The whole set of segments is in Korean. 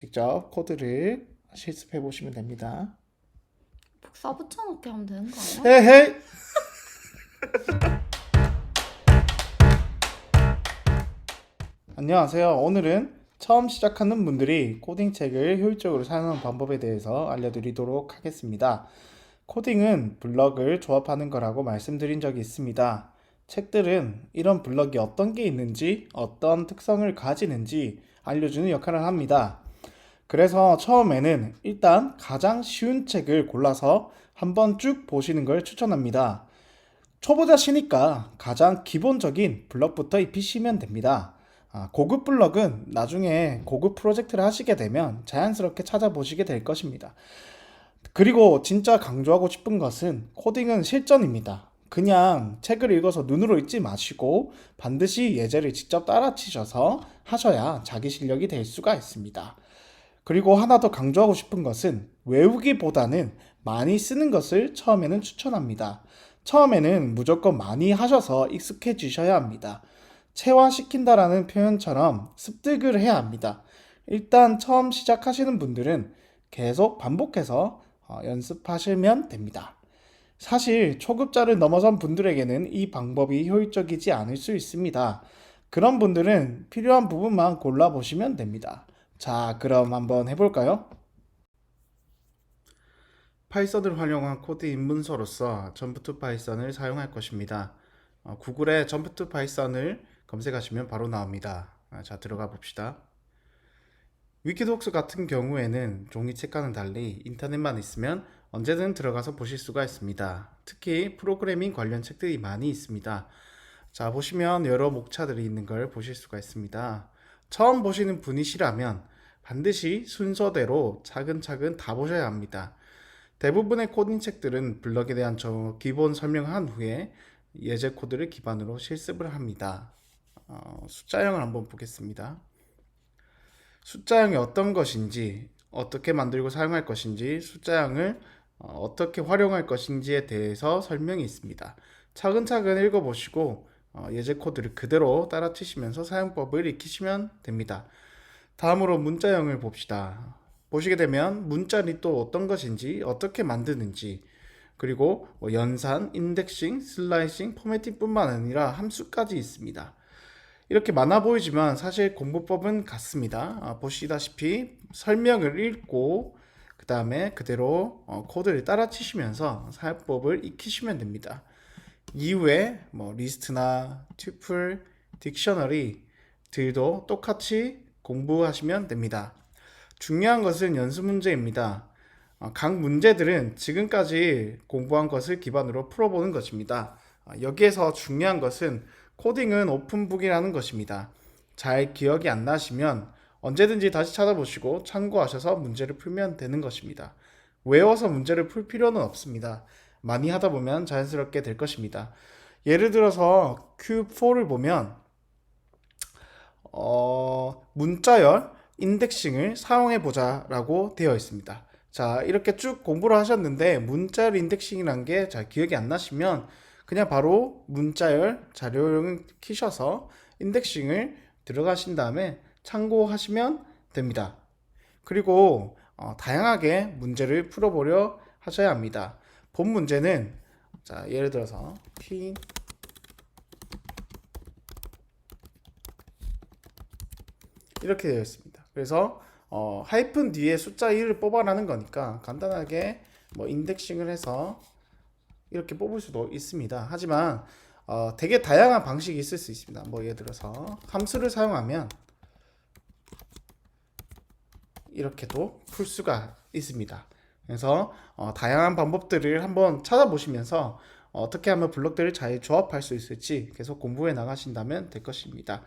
직접 코드를 실습해 보시면 됩니다. 복사 붙여넣기 하면 되는 거 아니야? 헤헤. 안녕하세요. 오늘은 처음 시작하는 분들이 코딩 책을 효율적으로 사용하는 방법에 대해서 알려드리도록 하겠습니다. 코딩은 블럭을 조합하는 거라고 말씀드린 적이 있습니다. 책들은 이런 블럭이 어떤 게 있는지, 어떤 특성을 가지는지 알려주는 역할을 합니다. 그래서 처음에는 일단 가장 쉬운 책을 골라서 한번 쭉 보시는 걸 추천합니다. 초보자시니까 가장 기본적인 블럭부터 익히시면 됩니다. 고급 블럭은 나중에 고급 프로젝트를 하시게 되면 자연스럽게 찾아보시게 될 것입니다. 그리고 진짜 강조하고 싶은 것은 코딩은 실전입니다. 그냥 책을 읽어서 눈으로 읽지 마시고 반드시 예제를 직접 따라치셔서 하셔야 자기 실력이 될 수가 있습니다. 그리고 하나 더 강조하고 싶은 것은 외우기보다는 많이 쓰는 것을 처음에는 추천합니다. 처음에는 무조건 많이 하셔서 익숙해지셔야 합니다. 체화시킨다라는 표현처럼 습득을 해야 합니다. 일단 처음 시작하시는 분들은 계속 반복해서 연습하시면 됩니다. 사실 초급자를 넘어선 분들에게는 이 방법이 효율적이지 않을 수 있습니다. 그런 분들은 필요한 부분만 골라보시면 됩니다. 자, 그럼 한번 해볼까요? 파이썬을 활용한 코드 입문서로서 점프 투 파이썬을 사용할 것입니다. 구글에 점프 투 파이썬을 검색하시면 바로 나옵니다. 자, 들어가 봅시다. 위키독스 같은 경우에는 종이책과는 달리 인터넷만 있으면 언제든 들어가서 보실 수가 있습니다. 특히 프로그래밍 관련 책들이 많이 있습니다. 자, 보시면 여러 목차들이 있는 걸 보실 수가 있습니다. 처음 보시는 분이시라면 반드시 순서대로 차근차근 다 보셔야 합니다. 대부분의 코딩 책들은 블럭에 대한 기본 설명한 후에 예제 코드를 기반으로 실습을 합니다. 숫자형을 한번 보겠습니다. 숫자형이 어떤 것인지, 어떻게 만들고 사용할 것인지, 숫자형을 어떻게 활용할 것인지에 대해서 설명이 있습니다. 차근차근 읽어보시고 예제 코드를 그대로 따라치시면서 사용법을 익히시면 됩니다. 다음으로 문자형을 봅시다. 보시게 되면 문자는 또 어떤 것인지, 어떻게 만드는지, 그리고 연산, 인덱싱, 슬라이싱, 포매팅 뿐만 아니라 함수까지 있습니다. 이렇게 많아 보이지만 사실 공부법은 같습니다. 보시다시피 설명을 읽고 그 다음에 그대로 코드를 따라치시면서 사용법을 익히시면 됩니다. 이후에 리스트나 튜플, 딕셔너리들도 똑같이 공부하시면 됩니다. 중요한 것은 연습 문제입니다. 각 문제들은 지금까지 공부한 것을 기반으로 풀어보는 것입니다. 여기에서 중요한 것은 코딩은 오픈북이라는 것입니다. 잘 기억이 안 나시면 언제든지 다시 찾아보시고 참고하셔서 문제를 풀면 되는 것입니다. 외워서 문제를 풀 필요는 없습니다. 많이 하다 보면 자연스럽게 될 것입니다. 예를 들어서 Q4를 보면 문자열 인덱싱을 사용해 보자 라고 되어 있습니다. 자, 이렇게 쭉 공부를 하셨는데 문자열 인덱싱이란 게 잘 기억이 안 나시면 그냥 바로 문자열 자료를 키셔서 인덱싱을 들어가신 다음에 참고하시면 됩니다. 그리고 다양하게 문제를 풀어보려 하셔야 합니다. 본 문제는 자, 예를 들어서 P 이렇게 되어 있습니다. 그래서 하이픈 뒤에 숫자 1을 뽑아라는 거니까 간단하게 인덱싱을 해서 이렇게 뽑을 수도 있습니다. 하지만 되게 다양한 방식이 있을 수 있습니다. 예를 들어서 함수를 사용하면 이렇게도 풀 수가 있습니다. 그래서 다양한 방법들을 한번 찾아보시면서 어떻게 하면 블록들을 잘 조합할 수 있을지 계속 공부해 나가신다면 될 것입니다.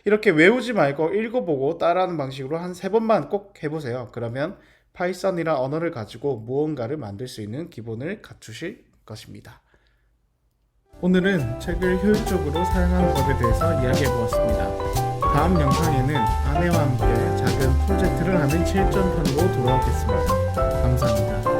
이렇게 외우지 말고 읽어보고 따라하는 방식으로 한 3번만 꼭 해보세요. 그러면 파이썬이란 언어를 가지고 무언가를 만들 수 있는 기본을 갖추실 것입니다. 오늘은 책을 효율적으로 사용하는 법에 대해서 이야기해 보았습니다. 다음 영상에는 아내와 함께 작은 프로젝트를 하는 실전편으로 돌아오겠습니다. 감사합니다.